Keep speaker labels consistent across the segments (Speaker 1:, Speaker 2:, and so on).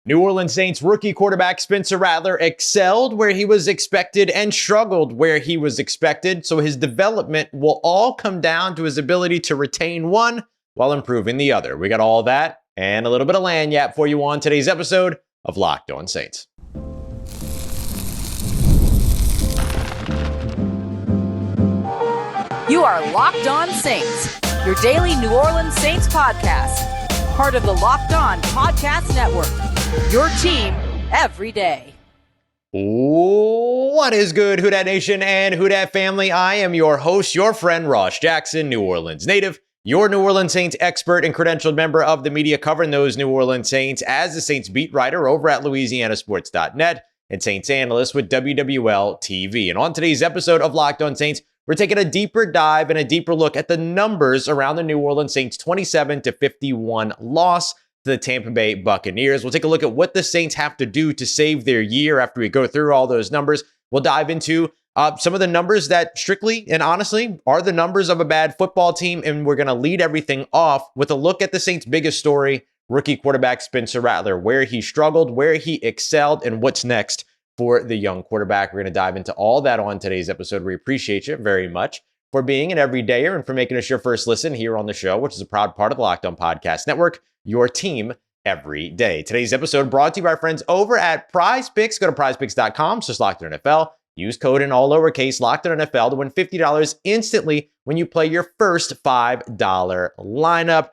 Speaker 1: New Orleans Saints rookie quarterback Spencer Rattler excelled where he was expected and struggled where he was expected, so his development will all come down to his ability to retain one while improving the other. We got all that and a little bit of lagniappe for you on today's episode of Locked On Saints.
Speaker 2: You are Locked On Saints, your daily New Orleans Saints podcast, part of the Locked On Podcast Network. Your team every day.
Speaker 1: What is good, Who Dat Nation and Who Dat family? I am your host, your friend Ross Jackson, New Orleans native, your New Orleans Saints expert and credentialed member of the media covering those New Orleans Saints as the Saints beat writer over at LouisianaSports.net and Saints analyst with WWL TV. And on today's episode of Locked On Saints, we're taking a deeper dive and a deeper look at the numbers around the New Orleans Saints 27-51 loss to the Tampa Bay Buccaneers. We'll take a look at what the Saints have to do to save their year after we go through all those numbers. We'll dive into some of the numbers that strictly and honestly are the numbers of a bad football team. And we're going to lead everything off with a look at the Saints' biggest story, rookie quarterback Spencer Rattler, where he struggled, where he excelled, and what's next for the young quarterback. We're going to dive into all that on today's episode. We appreciate you very much for being an everydayer and for making us your first listen here on the show, which is a proud part of the Locked On Podcast Network, your team every day. Today's episode brought to you by our friends over at Prize Picks. Go to prizepicks.com/LockedOnNFL. Use code in all lowercase LockedOnNFL to win $50 instantly when you play your first $5 lineup.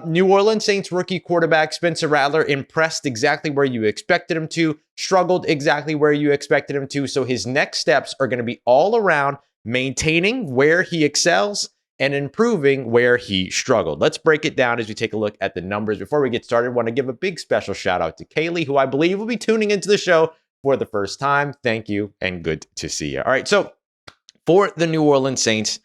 Speaker 1: New Orleans Saints rookie quarterback Spencer Rattler impressed exactly where you expected him to, struggled exactly where you expected him to. So his next steps are going to be all around maintaining where he excels and improving where he struggled. Let's break it down as we take a look at the numbers. Before we get started, I want to give a big special shout out to Kaylee, who I believe will be tuning into the show for the first time. Thank you and good to see you. All right, so for the New Orleans Saints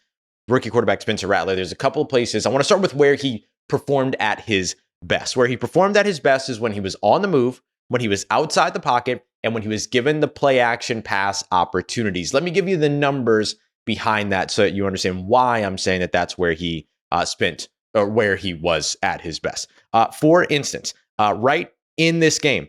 Speaker 1: rookie quarterback Spencer Rattler, there's a couple of places. I want to start with where he performed at his best. Where he performed at his best is when he was on the move, when he was outside the pocket, and when he was given the play action pass opportunities. Let me give you the numbers behind that so that you understand why I'm saying that that's where he spent or where he was at his best. For instance, right in this game,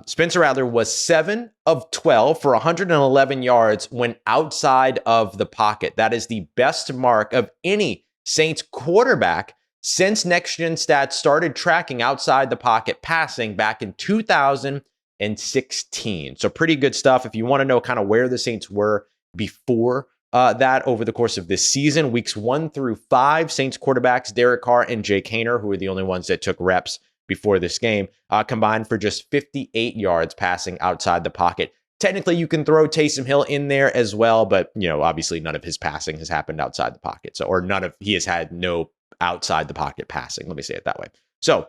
Speaker 1: Spencer Rattler was 7 of 12 for 111 yards when outside of the pocket. That is the best mark of any Saints quarterback since Next Gen Stats started tracking outside the pocket passing back in 2016. So pretty good stuff. If you want to know kind of where the Saints were before that over the course of this season, weeks 1 through 5, Saints quarterbacks Derek Carr and Jake Haener, who were the only ones that took reps before this game, combined for just 58 yards passing outside the pocket. Technically, you can throw Taysom Hill in there as well, but obviously none of his passing has happened outside the pocket. So, or he has had no outside the pocket passing. Let me say it that way. So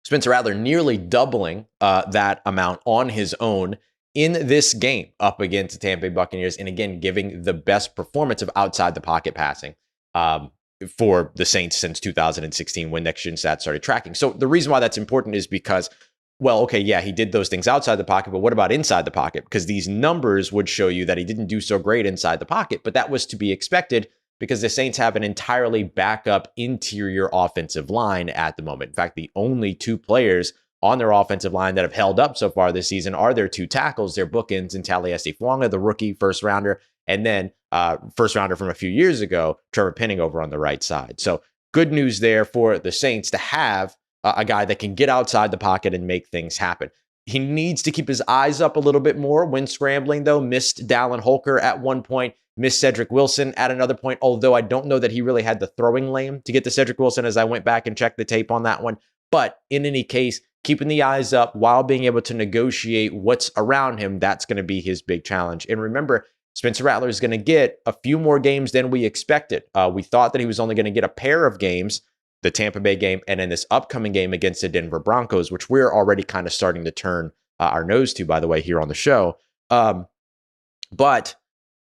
Speaker 1: Spencer Rattler nearly doubling that amount on his own in this game up against the Tampa Bay Buccaneers. And again, giving the best performance of outside the pocket passing for the Saints since 2016 when Next Gen Stats started tracking. So the reason why that's important is because, well, okay, yeah, he did those things outside the pocket, but what about inside the pocket? Because these numbers would show you that he didn't do so great inside the pocket, but that was to be expected because the Saints have an entirely backup interior offensive line at the moment. In fact, the only two players on their offensive line that have held up so far this season are their two tackles, their bookends in Taliesin Fuanga, the rookie first rounder, and then first rounder from a few years ago, Trevor Penning over on the right side. So good news there for the Saints to have a guy that can get outside the pocket and make things happen. He needs to keep his eyes up a little bit more when scrambling, though. Missed Dallin Holker at one point, missed Cedric Wilson at another point, although I don't know that he really had the throwing lane to get to Cedric Wilson as I went back and checked the tape on that one. But in any case, keeping the eyes up while being able to negotiate what's around him, that's going to be his big challenge. And remember, Spencer Rattler is going to get a few more games than we expected. We thought that he was only going to get a pair of games, the Tampa Bay game, and then this upcoming game against the Denver Broncos, which we're already kind of starting to turn our nose to, by the way, here on the show. But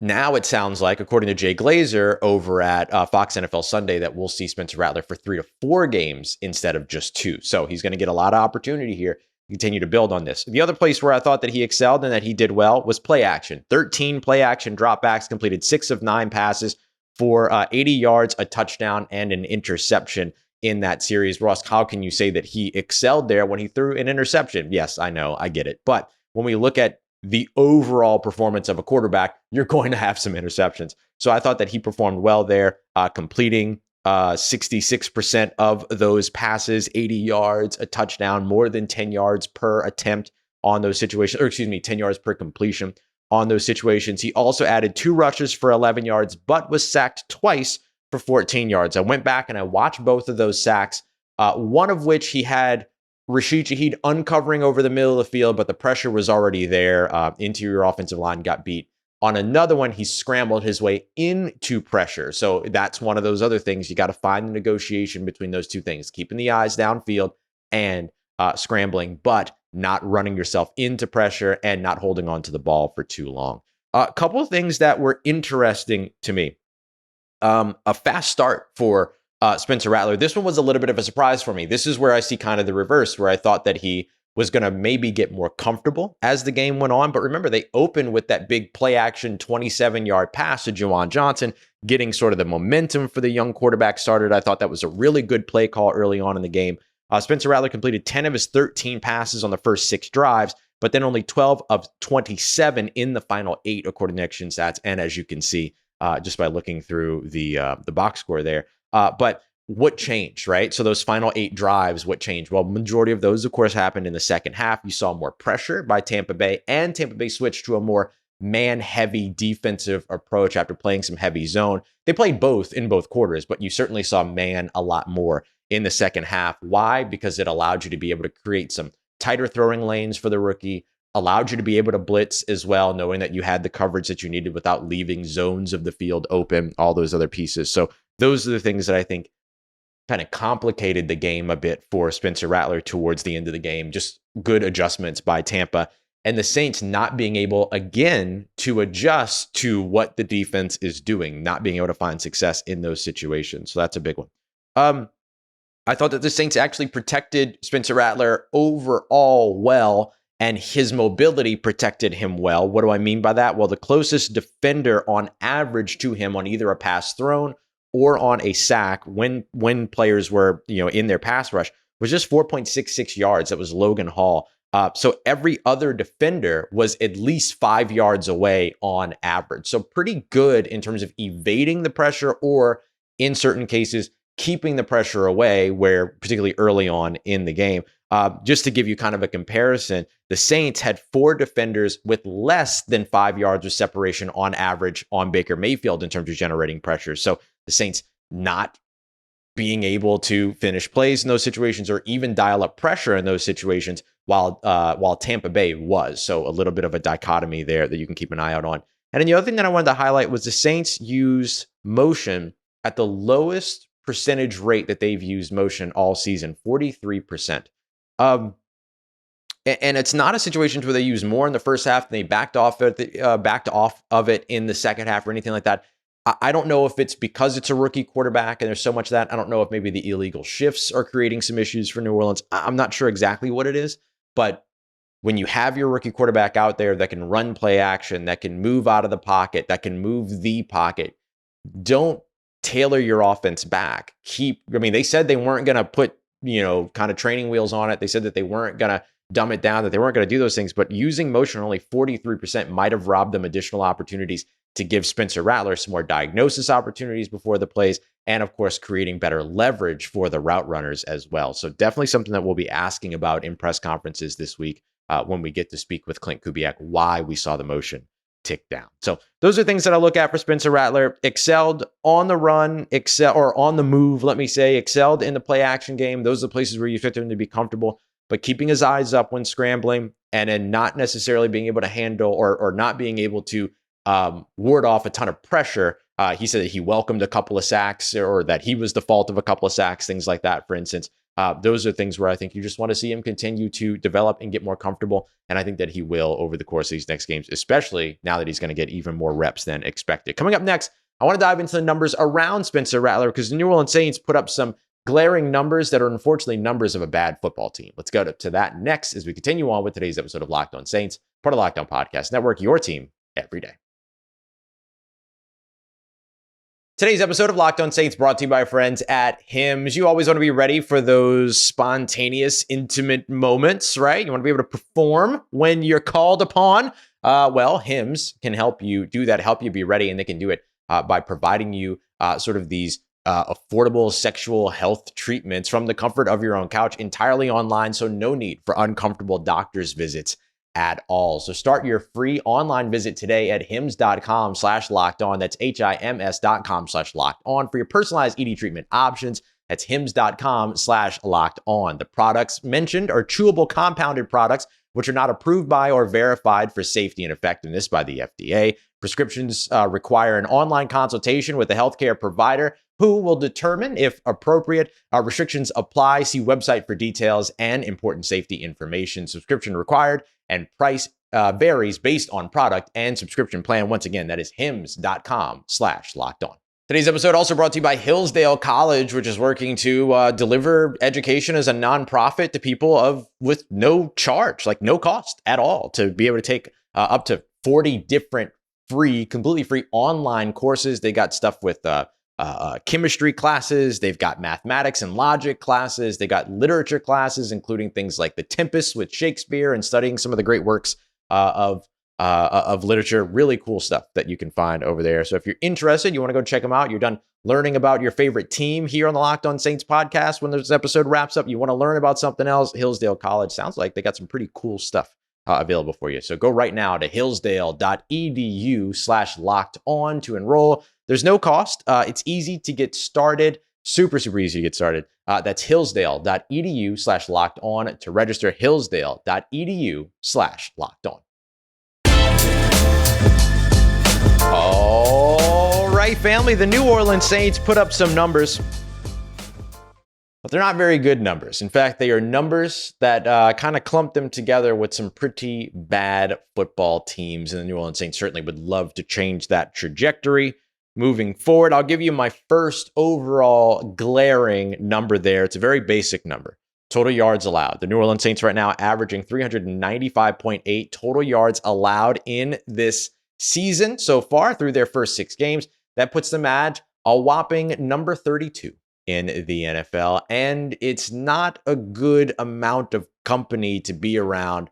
Speaker 1: now it sounds like, according to Jay Glazer over at Fox NFL Sunday, that we'll see Spencer Rattler for 3 to 4 games instead of just 2. So he's going to get a lot of opportunity here to continue to build on this. The other place where I thought that he excelled and that he did well was play action. 13 play action dropbacks, completed 6 of 9 passes for 80 yards, a touchdown, and an interception in that series. Ross, how can you say that he excelled there when he threw an interception? Yes, I know, I get it. But when we look at the overall performance of a quarterback, you're going to have some interceptions. So I thought that he performed well there, completing 66% of those passes, 80 yards, a touchdown, more than 10 yards per attempt on those situations, or 10 yards per completion on those situations. He also added 2 rushes for 11 yards, but was sacked twice for 14 yards. I went back and I watched both of those sacks, one of which he had Rashid Shaheed uncovering over the middle of the field, but the pressure was already there. Interior offensive line got beat. On another one, he scrambled his way into pressure. So that's one of those other things. You got to find the negotiation between those two things, keeping the eyes downfield and scrambling, but not running yourself into pressure and not holding on to the ball for too long. A couple of things that were interesting to me. A fast start for Spencer Rattler. This one was a little bit of a surprise for me. This is where I see kind of the reverse, where I thought that he was going to maybe get more comfortable as the game went on. But remember, they opened with that big play action 27-yard pass to Juwan Johnson, getting sort of the momentum for the young quarterback started. I thought that was a really good play call early on in the game. Spencer Rattler completed 10 of his 13 passes on the first 6 drives, but then only 12 of 27 in the final 8, according to Action Stats. And as you can see, just by looking through the box score there. But what changed, right? So those final 8 drives, what changed? Well, majority of those, of course, happened in the second half. You saw more pressure by Tampa Bay, and Tampa Bay switched to a more man-heavy defensive approach after playing some heavy zone. They played both in both quarters, but you certainly saw man a lot more in the second half. Why? Because it allowed you to be able to create some tighter throwing lanes for the rookie, allowed you to be able to blitz as well, knowing that you had the coverage that you needed without leaving zones of the field open, all those other pieces. So those are the things that I think kind of complicated the game a bit for Spencer Rattler towards the end of the game. Just good adjustments by Tampa, and the Saints not being able, again, to adjust to what the defense is doing, not being able to find success in those situations. So that's a big one. I thought that the Saints actually protected Spencer Rattler overall well, and his mobility protected him well. What do I mean by that? Well, the closest defender on average to him on either a pass thrown or on a sack when players were, in their pass rush was just 4.66 yards. That was Logan Hall. So every other defender was at least 5 yards away on average. So pretty good in terms of evading the pressure, or in certain cases, keeping the pressure away, where particularly early on in the game. Just to give you kind of a comparison, the Saints had 4 defenders with less than 5 yards of separation on average on Baker Mayfield in terms of generating pressure. So the Saints not being able to finish plays in those situations or even dial up pressure in those situations, while Tampa Bay was. So a little bit of a dichotomy there that you can keep an eye out on. And then the other thing that I wanted to highlight was the Saints use motion at the lowest percentage rate that they've used motion all season, 43%. And it's not a situation where they use more in the first half and they backed off of it in the second half or anything like that. I don't know if it's because it's a rookie quarterback and there's so much of that. I don't know if maybe the illegal shifts are creating some issues for New Orleans. I'm not sure exactly what it is, but when you have your rookie quarterback out there that can run play action, that can move out of the pocket, that can move the pocket, don't tailor your offense back. They said they weren't going to put, kind of training wheels on it. They said that they weren't going to dumb it down, that they weren't going to do those things, but using motion only 43% might have robbed them additional opportunities to give Spencer Rattler some more diagnosis opportunities before the plays, and of course, creating better leverage for the route runners as well. So definitely something that we'll be asking about in press conferences this week when we get to speak with Klint Kubiak, why we saw the motion tick down. So those are things that I look at for Spencer Rattler. Excelled on the run, on the move, excelled in the play action game. Those are the places where you expect him to be comfortable, but keeping his eyes up when scrambling, and then not necessarily being able to handle or not being able to ward off a ton of pressure. He said that he welcomed a couple of sacks, or that he was the fault of a couple of sacks, things like that, for instance. Those are things where I think you just want to see him continue to develop and get more comfortable. And I think that he will over the course of these next games, especially now that he's going to get even more reps than expected. Coming up next, I want to dive into the numbers around Spencer Rattler, because the New Orleans Saints put up some glaring numbers that are unfortunately numbers of a bad football team. Let's go to that next as we continue on with today's episode of Locked On Saints, part of Locked On Podcast Network, your team every day. Today's episode of Locked On Saints brought to you by our friends at Hims. You always want to be ready for those spontaneous, intimate moments, right? You want to be able to perform when you're called upon. Well, Hims can help you do that, help you be ready, and they can do it by providing you sort of these affordable sexual health treatments from the comfort of your own couch, entirely online, so no need for uncomfortable doctor's visits at all. So start your free online visit today at hims.com/lockedon. That's HIMS.com/lockedon for your personalized ED treatment options. That's hims.com/lockedon. The products mentioned are chewable compounded products, which are not approved by or verified for safety and effectiveness by the FDA. Prescriptions require an online consultation with a healthcare provider who will determine if appropriate. Restrictions apply. See website for details and important safety information. Subscription required, and price varies based on product and subscription plan. Once again, that is hims.com/lockedon. Today's episode also brought to you by Hillsdale College, which is working to deliver education as a nonprofit to people with no charge, like no cost at all, to be able to take up to 40 different completely free online courses. They got stuff with chemistry classes. They've got mathematics and logic classes. They got literature classes, including things like The Tempest with Shakespeare and studying some of the great works of literature. Really cool stuff that you can find over there. So if you're interested, you want to go check them out. You're done learning about your favorite team here on the Locked On Saints podcast. When this episode wraps up, you want to learn about something else. Hillsdale College sounds like they got some pretty cool stuff available for you. So go right now to hillsdale.edu/lockedon to enroll. There's no cost. It's easy to get started. Super easy to get started. That's hillsdale.edu/lockedon to register. Hillsdale.edu/lockedon. All right, family. The New Orleans Saints put up some numbers, but they're not very good numbers. In fact, they are numbers that kind of clump them together with some pretty bad football teams. And the New Orleans Saints certainly would love to change that trajectory moving forward. I'll give you my first overall glaring number there. It's a very basic number. Total yards allowed. The New Orleans Saints right now averaging 395.8 total yards allowed in this season so far through their first 6 games. That puts them at a whopping number 32 in the NFL. And it's not a good amount of company to be around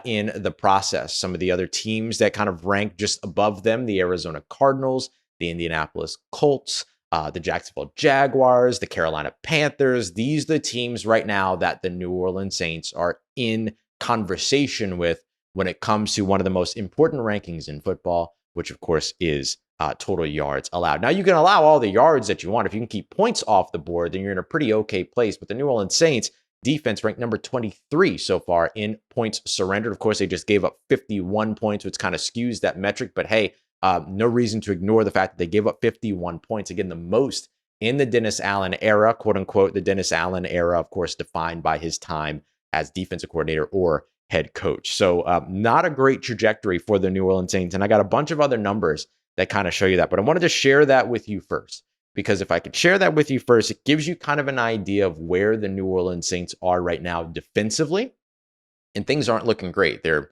Speaker 1: in the process. Some of the other teams that kind of rank just above them, the Arizona Cardinals, the Indianapolis Colts, the Jacksonville Jaguars, the Carolina Panthers. These are the teams right now that the New Orleans Saints are in conversation with when it comes to one of the most important rankings in football, which of course is total yards allowed. Now, you can allow all the yards that you want. If you can keep points off the board, then you're in a pretty okay place. But the New Orleans Saints defense ranked number 23 so far in points surrendered. Of course, they just gave up 51 points, which kind of skews that metric. But hey, no reason to ignore the fact that they gave up 51 points. Again, the most in the Dennis Allen era, quote unquote, the Dennis Allen era, of course, defined by his time as defensive coordinator or head coach. So not a great trajectory for the New Orleans Saints. And I got a bunch of other numbers that kind of show you that. But I wanted to share that with you first, because if I could share that with you first, it gives you kind of an idea of where the New Orleans Saints are right now defensively. And things aren't looking great. They're,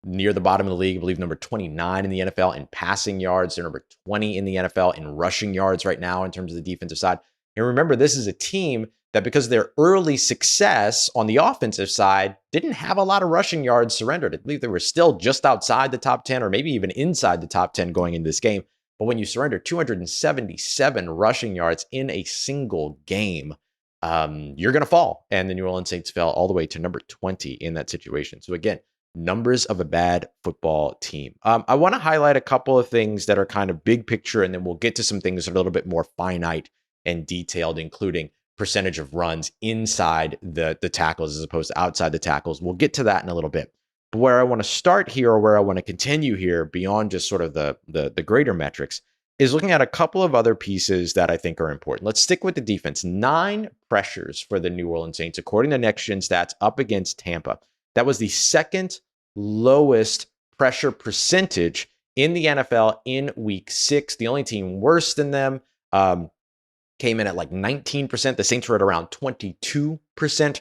Speaker 1: near the bottom of the league, I believe number 29 in the NFL in passing yards. They're number 20 in the NFL in rushing yards right now in terms of the defensive side. And remember, this is a team that, because of their early success on the offensive side, didn't have a lot of rushing yards surrendered. I believe they were still just outside the top 10 or maybe even inside the top 10 going into this game. But when you surrender 277 rushing yards in a single game, you're going to fall. And the New Orleans Saints fell all the way to number 20 in that situation. So again, numbers of a bad football team. I want to highlight a couple of things that are kind of big picture, and then we'll get to some things that are a little bit more finite and detailed, including percentage of runs inside the tackles as opposed to outside the tackles. We'll get to that in a little bit. But where I want to start here, or where I want to continue here beyond just sort of the greater metrics, is looking at a couple of other pieces that I think are important. Let's stick with the defense. 9 pressures for the New Orleans Saints, according to Next Gen Stats, up against Tampa. That was the second lowest pressure percentage in the NFL in week 6. The only team worse than them came in at like 19%. The Saints were at around 22%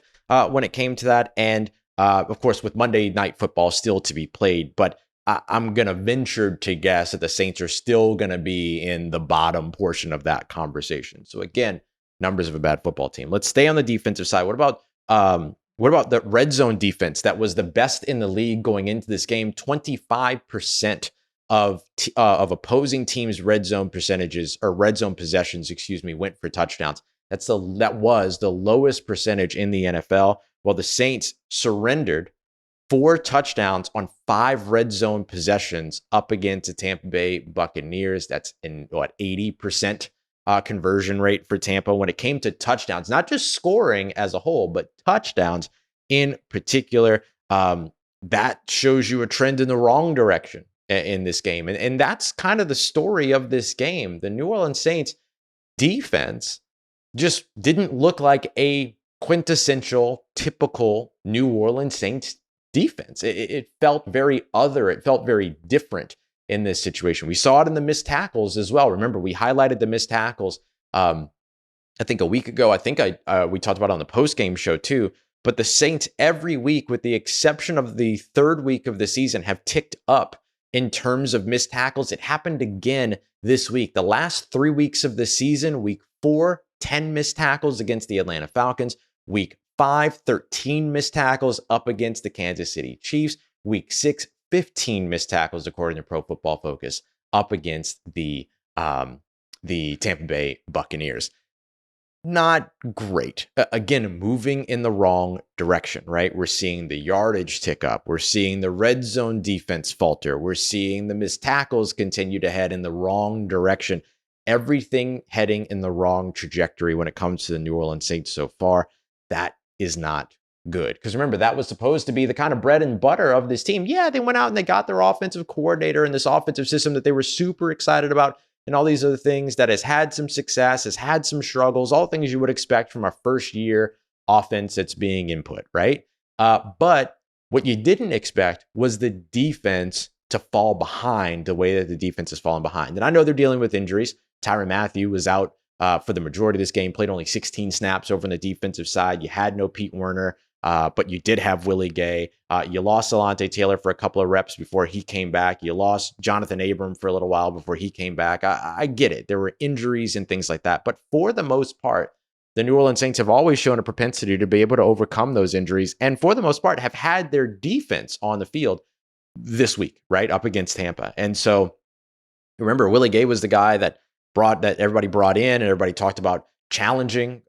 Speaker 1: when it came to that. And of course, with Monday Night Football still to be played. But I'm going to venture to guess that the Saints are still going to be in the bottom portion of that conversation. So again, numbers of a bad football team. Let's stay on the defensive side. What about the red zone defense that was the best in the league going into this game? 25% of opposing teams' red zone percentages or red zone possessions, went for touchdowns. That was the lowest percentage in the NFL. Well, the Saints surrendered 4 touchdowns on 5 red zone possessions up against the Tampa Bay Buccaneers. That's in 80% conversion rate for Tampa when it came to touchdowns, not just scoring as a whole, but touchdowns in particular. That shows you a trend in the wrong direction in this game. And that's kind of the story of this game. The New Orleans Saints defense just didn't look like a quintessential, typical New Orleans Saints defense. It felt very other. It felt very different in this situation. We saw it in the missed tackles as well. Remember, we highlighted the missed tackles, I think a week ago. I think we talked about it on the post-game show too. But the Saints every week, with the exception of the 3rd week of the season, have ticked up in terms of missed tackles. It happened again this week. The last 3 weeks of the season, week 4, 10 missed tackles against the Atlanta Falcons. Week 5, 13 missed tackles up against the Kansas City Chiefs. Week 6, 15 missed tackles, according to Pro Football Focus, up against the Tampa Bay Buccaneers. Not great. Again, moving in the wrong direction, right? We're seeing the yardage tick up. We're seeing the red zone defense falter. We're seeing the missed tackles continue to head in the wrong direction. Everything heading in the wrong trajectory when it comes to the New Orleans Saints so far. That is not good. Because remember, that was supposed to be the kind of bread and butter of this team. Yeah, they went out and they got their offensive coordinator and this offensive system that they were super excited about and all these other things, that has had some success, has had some struggles, all things you would expect from a first year offense that's being input, right? But what you didn't expect was the defense to fall behind the way that the defense has fallen behind. And I know they're dealing with injuries. Tyrann Mathieu was out for the majority of this game, played only 16 snaps over on the defensive side. You had no Pete Werner, but you did have Willie Gay. You lost Alontae Taylor for a couple of reps before he came back. You lost Jonathan Abram for a little while before he came back. I get it. There were injuries and things like that. But for the most part, the New Orleans Saints have always shown a propensity to be able to overcome those injuries. And for the most part, have had their defense on the field this week, right, up against Tampa. And so remember, Willie Gay was the guy that everybody brought in and everybody talked about challenging,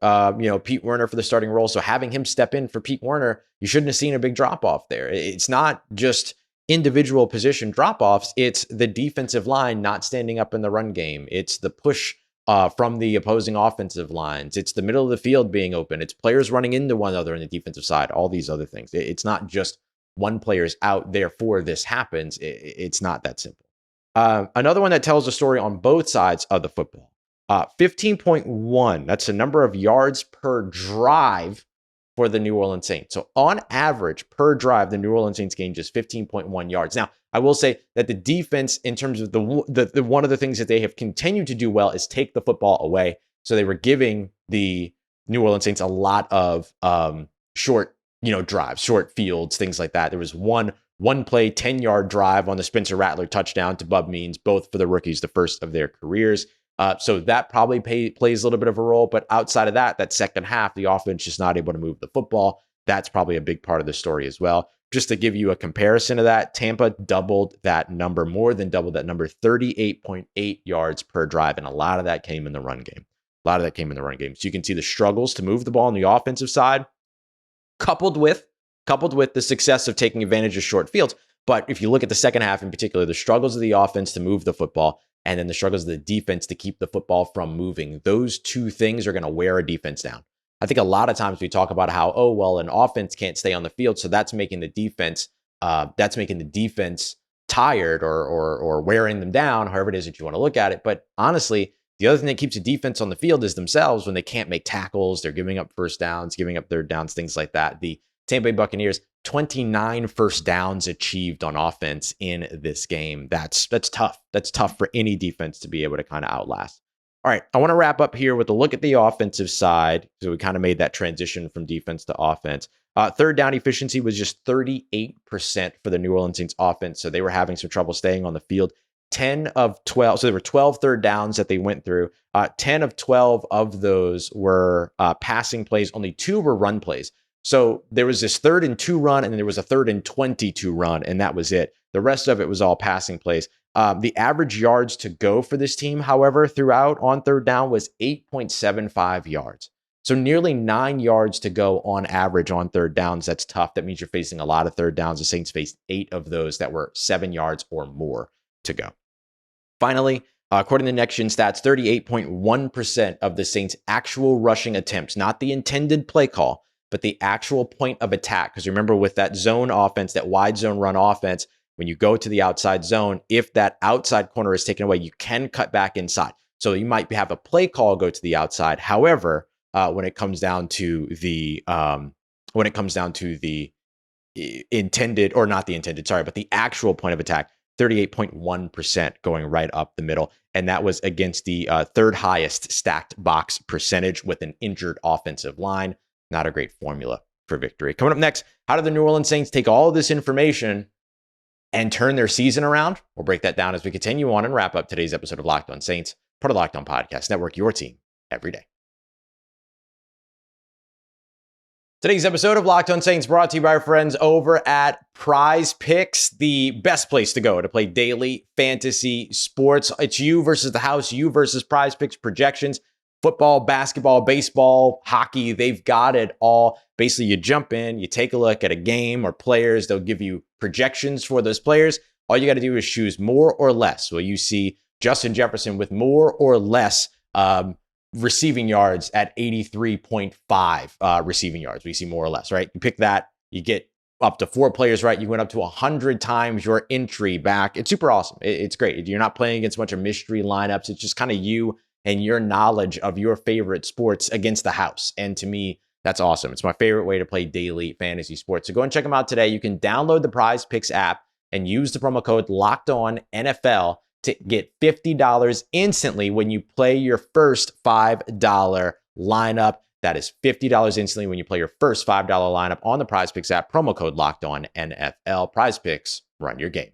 Speaker 1: Pete Werner for the starting role. So having him step in for Pete Werner, you shouldn't have seen a big drop off there. It's not just individual position drop offs. It's the defensive line not standing up in the run game. It's the push from the opposing offensive lines. It's the middle of the field being open. It's players running into one another on the defensive side, all these other things. It's not just one player's out, therefore this happens. It's not that simple. Another one that tells a story on both sides of the football. 15.1, that's the number of yards per drive for the New Orleans Saints. So on average per drive, the New Orleans Saints gain just 15.1 yards. Now, I will say that the defense, in terms of the one of the things that they have continued to do well is take the football away. So they were giving the New Orleans Saints a lot of short, drives, short fields, things like that. There was one play, 10-yard drive on the Spencer Rattler touchdown to Bub Means, both for the rookies, the first of their careers. So that probably plays a little bit of a role. But outside of that second half, the offense just not able to move the football. That's probably a big part of the story as well. Just to give you a comparison of that, Tampa doubled that number, more than doubled that number, 38.8 yards per drive. And a lot of that came in the run game. So you can see the struggles to move the ball on the offensive side, coupled with the success of taking advantage of short fields. But if you look at the second half in particular, the struggles of the offense to move the football and then the struggles of the defense to keep the football from moving, those two things are going to wear a defense down. I think a lot of times we talk about how, an offense can't stay on the field, so that's making the defense tired or wearing them down, however it is that you want to look at it. But honestly, the other thing that keeps the defense on the field is themselves. When they can't make tackles, they're giving up first downs, giving up third downs, things like that. The Tampa Bay Buccaneers, 29 first downs achieved on offense in this game. That's tough. That's tough for any defense to be able to kind of outlast. All right, I want to wrap up here with a look at the offensive side. So we kind of made that transition from defense to offense. Third down efficiency was just 38% for the New Orleans Saints offense. So they were having some trouble staying on the field. 10 of 12. So there were 12 third downs that they went through. 10 of 12 of those were passing plays. Only 2 were run plays. So there was this 3rd and 2 run, and then there was a 3rd and 22 run, and that was it. The rest of it was all passing plays. The average yards to go for this team, however, throughout on third down was 8.75 yards. So nearly 9 yards to go on average on third downs. That's tough. That means you're facing a lot of third downs. The Saints faced 8 of those that were 7 yards or more to go. Finally, according to Next Gen Stats, 38.1% of the Saints' actual rushing attempts, not the intended play call, but the actual point of attack. Because remember, with that zone offense, that wide zone run offense, when you go to the outside zone, if that outside corner is taken away, you can cut back inside. So you might have a play call go to the outside. However, when it comes down to the intended, or not the intended, sorry, but the actual point of attack, 38.1% going right up the middle. And that was against the third highest stacked box percentage with an injured offensive line. Not a great formula for victory. Coming up next, how do the New Orleans Saints take all of this information and turn their season around? We'll break that down as we continue on and wrap up today's episode of Locked On Saints, part of Locked On Podcast Network, your team every day. Today's episode of Locked On Saints brought to you by our friends over at Prize Picks, the best place to go to play daily fantasy sports. It's you versus the house, you versus Prize Picks projections, football, basketball, baseball, hockey. They've got it all. Basically, you jump in, you take a look at a game or players. They'll give you projections for those players. All you got to do is choose more or less. Well, you see Justin Jefferson with more or less receiving yards at 83.5 receiving yards. We see more or less, right? You pick that, you get up to 4 players, right? You went up to 100 times your entry back. It's super awesome. It's great. You're not playing against a bunch of mystery lineups. It's just kind of you and your knowledge of your favorite sports against the house. And to me, that's awesome. It's my favorite way to play daily fantasy sports. So go and check them out today. You can download the Prize Picks app and use the promo code LOCKEDONNFL to get $50 instantly when you play your first $5 lineup. That is $50 instantly when you play your first $5 lineup on the Prize Picks app. Promo code LOCKEDONNFL. Prize Picks, run your game.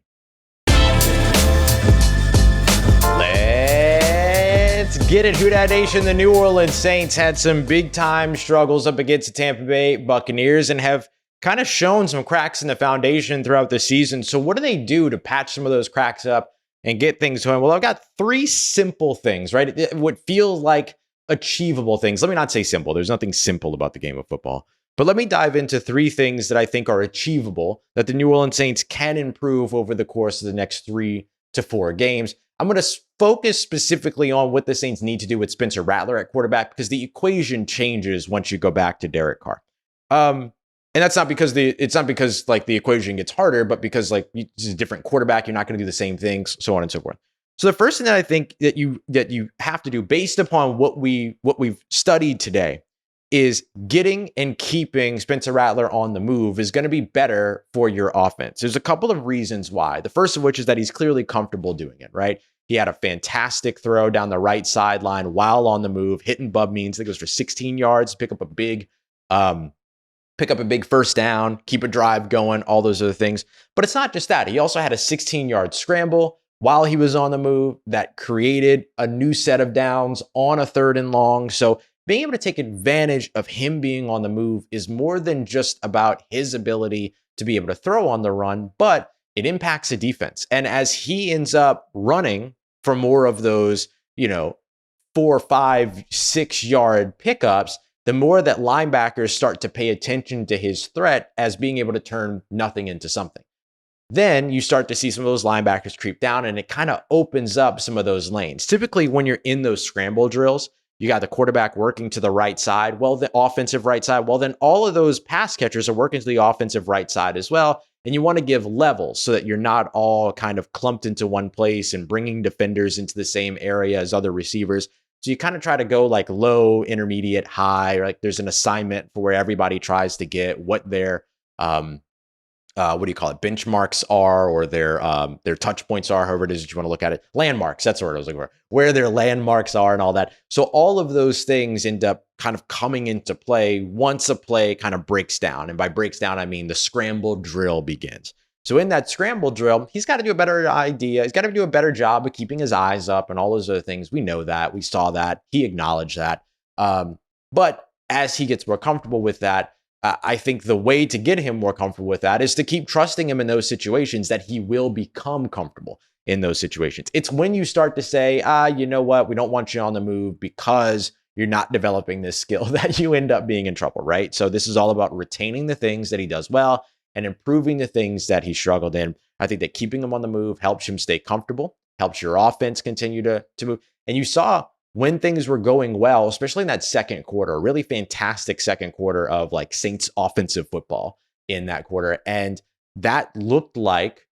Speaker 1: Let's get it, Who Dat Nation. The New Orleans Saints had some big-time struggles up against the Tampa Bay Buccaneers and have kind of shown some cracks in the foundation throughout the season. So what do they do to patch some of those cracks up and get things going? Well, I've got 3 simple things, right? What feels like achievable things. Let me not say simple. There's nothing simple about the game of football. But let me dive into 3 things that I think are achievable that the New Orleans Saints can improve over the course of the next 3 to 4 games. I'm going to focus specifically on what the Saints need to do with Spencer Rattler at quarterback, because the equation changes once you go back to Derek Carr. And that's not because the equation gets harder, but because it's a different quarterback, you're not going to do the same things, so on and so forth. So the first thing that I think that you have to do, based upon what we've studied today, is getting and keeping Spencer Rattler on the move is going to be better for your offense. There's a couple of reasons why. The first of which is that he's clearly comfortable doing it, right? He had a fantastic throw down the right sideline while on the move, hitting Bub Means. I think it was for 16 yards, pick up a big first down, keep a drive going, all those other things. But it's not just that. He also had a 16-yard scramble while he was on the move that created a new set of downs on a 3rd and long. So being able to take advantage of him being on the move is more than just about his ability to be able to throw on the run, but it impacts the defense. And as he ends up running for more of those, 4, 5, 6 yard pickups, the more that linebackers start to pay attention to his threat as being able to turn nothing into something. Then you start to see some of those linebackers creep down, and it kind of opens up some of those lanes. Typically, when you're in those scramble drills, you got the quarterback working to the right side, the offensive right side. Well, then all of those pass catchers are working to the offensive right side as well. And you want to give levels so that you're not all kind of clumped into one place and bringing defenders into the same area as other receivers. So you kind of try to go like low, intermediate, high, there's an assignment for where everybody tries to get what their what do you call it? Benchmarks are, or their touch points are, however it is that you want to look at it. Landmarks, that's the word I was looking for. Where their landmarks are and all that. So all of those things end up kind of coming into play once a play kind of breaks down. And by breaks down, I mean the scramble drill begins. So in that scramble drill, he's got to do a better idea. He's got to do a better job of keeping his eyes up and all those other things. We know that. We saw that. He acknowledged that. But as he gets more comfortable with that, I think the way to get him more comfortable with that is to keep trusting him in those situations that he will become comfortable in those situations. It's when you start to say, you know what, we don't want you on the move because you're not developing this skill that you end up being in trouble, right? So this is all about retaining the things that he does well and improving the things that he struggled in. I think that keeping him on the move helps him stay comfortable, helps your offense continue to move. And you saw when things were going well, especially in that second quarter, a really fantastic second quarter of like Saints offensive football in that quarter. And that looked like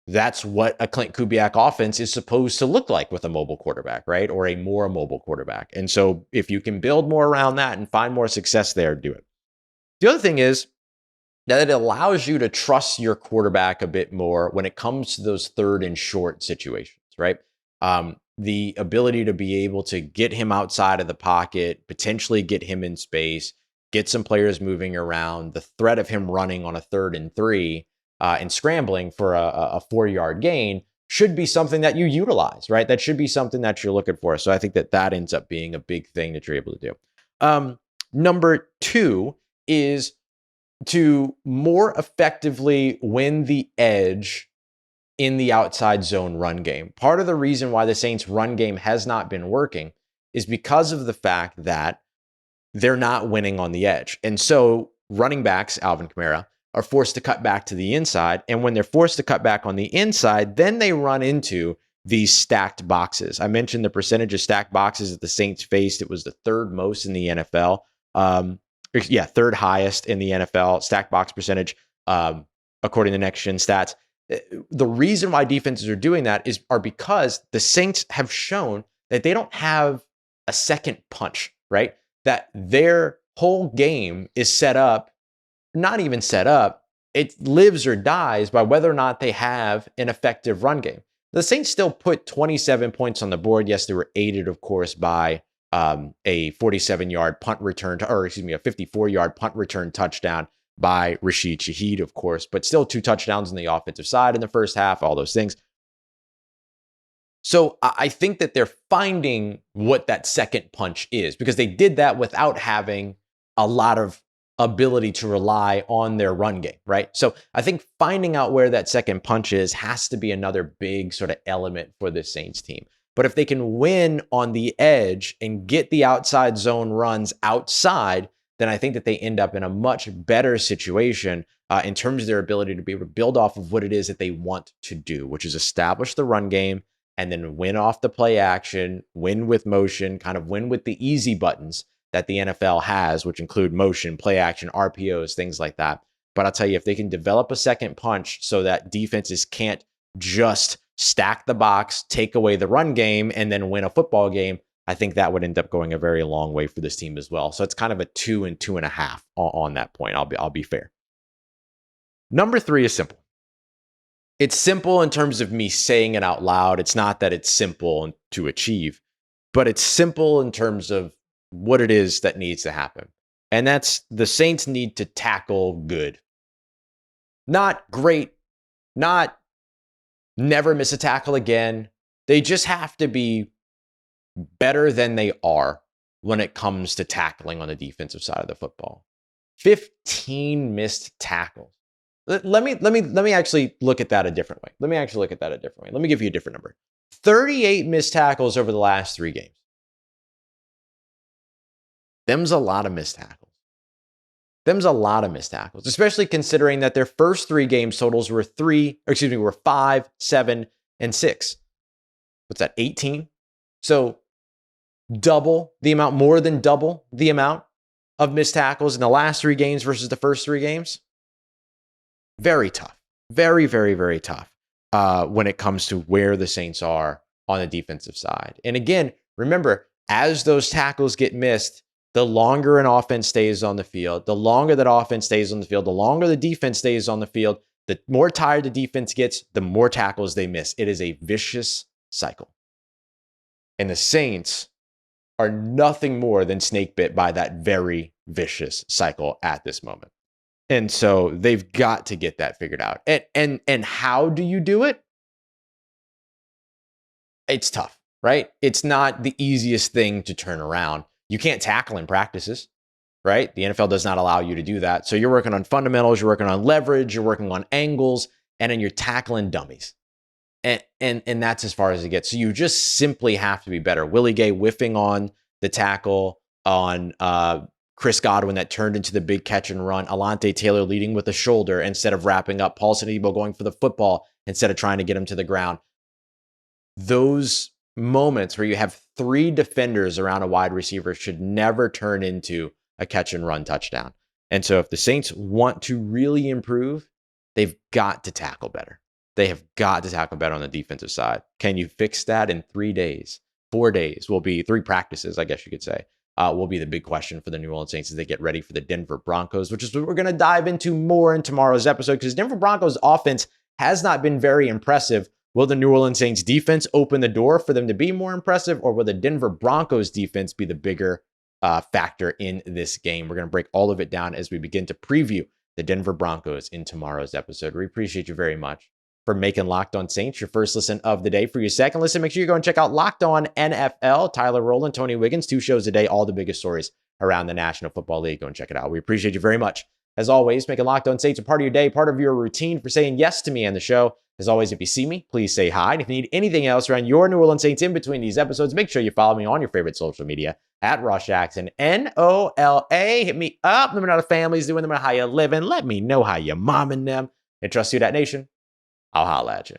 Speaker 1: that's what a Klint Kubiak offense is supposed to look like with a mobile quarterback, right? Or a more mobile quarterback. And so if you can build more around that and find more success there, do it. The other thing is that it allows you to trust your quarterback a bit more when it comes to those third and short situations, right? The ability to be able to get him outside of the pocket, potentially get him in space, get some players moving around, the threat of him running on a 3rd and 3 and scrambling for a 4-yard gain should be something that you utilize, right? That should be something that you're looking for. So I think that ends up being a big thing that you're able to do. Number 2 is to more effectively win the edge in the outside zone run game. Part of the reason why the Saints run game has not been working is because of the fact that they're not winning on the edge. And so running backs, Alvin Kamara, are forced to cut back to the inside. And when they're forced to cut back on the inside, then they run into these stacked boxes. I mentioned the percentage of stacked boxes that the Saints faced. It was the 3rd most in the NFL. 3rd highest in the NFL, stacked box percentage, according to Next Gen Stats. The reason why defenses are doing that are because the Saints have shown that they don't have a second punch, right? That their whole game is set up, not even set up, it lives or dies by whether or not they have an effective run game. The Saints still put 27 points on the board. Yes, they were aided, of course, by a 47-yard punt return, a 54-yard punt return touchdown by Rashid Shaheed, of course, but still 2 touchdowns on the offensive side in the first half, all those things. So I think that they're finding what that second punch is because they did that without having a lot of ability to rely on their run game, right? So I think finding out where that second punch is has to be another big sort of element for the Saints team. But if they can win on the edge and get the outside zone runs outside, then I think that they end up in a much better situation in terms of their ability to be able to build off of what it is that they want to do, which is establish the run game and then win off the play action, win with motion, kind of win with the easy buttons that the NFL has, which include motion, play action, RPOs, things like that. But I'll tell you, if they can develop a second punch so that defenses can't just stack the box, take away the run game, and then win a football game, I think that would end up going a very long way for this team as well. So it's kind of a 2 and 2.5 on that point. I'll be fair. Number 3 is simple. It's simple in terms of me saying it out loud. It's not that it's simple to achieve, but it's simple in terms of what it is that needs to happen. And that's the Saints need to tackle good. Not great, not never miss a tackle again. They just have to be better than they are when it comes to tackling on the defensive side of the football. 15 missed tackles. Let me actually look at that a different way. Let me give you a different number. 38 missed tackles over the last 3 games. Them's a lot of missed tackles. Especially considering that their first 3 games totals were 5, 7, and 6. What's that, 18? So more than double the amount of missed tackles in the last 3 games versus the first 3 games. Very tough. Very, very, very tough when it comes to where the Saints are on the defensive side. And again, remember, as those tackles get missed, the longer an offense stays on the field, the longer that offense stays on the field, the longer the defense stays on the field, The more tired the defense gets, the more tackles they miss. It is a vicious cycle. And the Saints are nothing more than snake bit by that very vicious cycle at this moment. And so they've got to get that figured out. And how do you do it? It's tough, right? It's not the easiest thing to turn around. You can't tackle in practices, right? The NFL does not allow you to do that. So you're working on fundamentals, you're working on leverage, you're working on angles, and then you're tackling dummies. And that's as far as it gets. So you just simply have to be better. Willie Gay whiffing on the tackle on Chris Godwin that turned into the big catch and run. Alante Taylor leading with the shoulder instead of wrapping up. Paulson Adebo going for the football instead of trying to get him to the ground. Those moments where you have 3 defenders around a wide receiver should never turn into a catch and run touchdown. And so if the Saints want to really improve, they've got to tackle better. They have got to tackle better on the defensive side. Can you fix that in 3 days? 4 days will be 3 practices, I guess you could say, will be the big question for the New Orleans Saints as they get ready for the Denver Broncos, which is what we're going to dive into more in tomorrow's episode, because Denver Broncos offense has not been very impressive. Will the New Orleans Saints defense open the door for them to be more impressive, or will the Denver Broncos defense be the bigger factor in this game? We're going to break all of it down as we begin to preview the Denver Broncos in tomorrow's episode. We appreciate you very much for making Locked On Saints your first listen of the day. For your second listen, make sure you go and check out Locked On NFL. Tyler Rowland, Tony Wiggins, 2 shows a day, all the biggest stories around the National Football League. Go and check it out. We appreciate you very much. As always, making Locked On Saints a part of your day, part of your routine, for saying yes to me and the show. As always, if you see me, please say hi. And if you need anything else around your New Orleans Saints in between these episodes, make sure you follow me on your favorite social media at Ross Jackson, NOLA. Hit me up. Let me know how the family's doing. Let me know how you living. Let me know how you're momming them. And trust Who Dat Nation. I'll holla at you.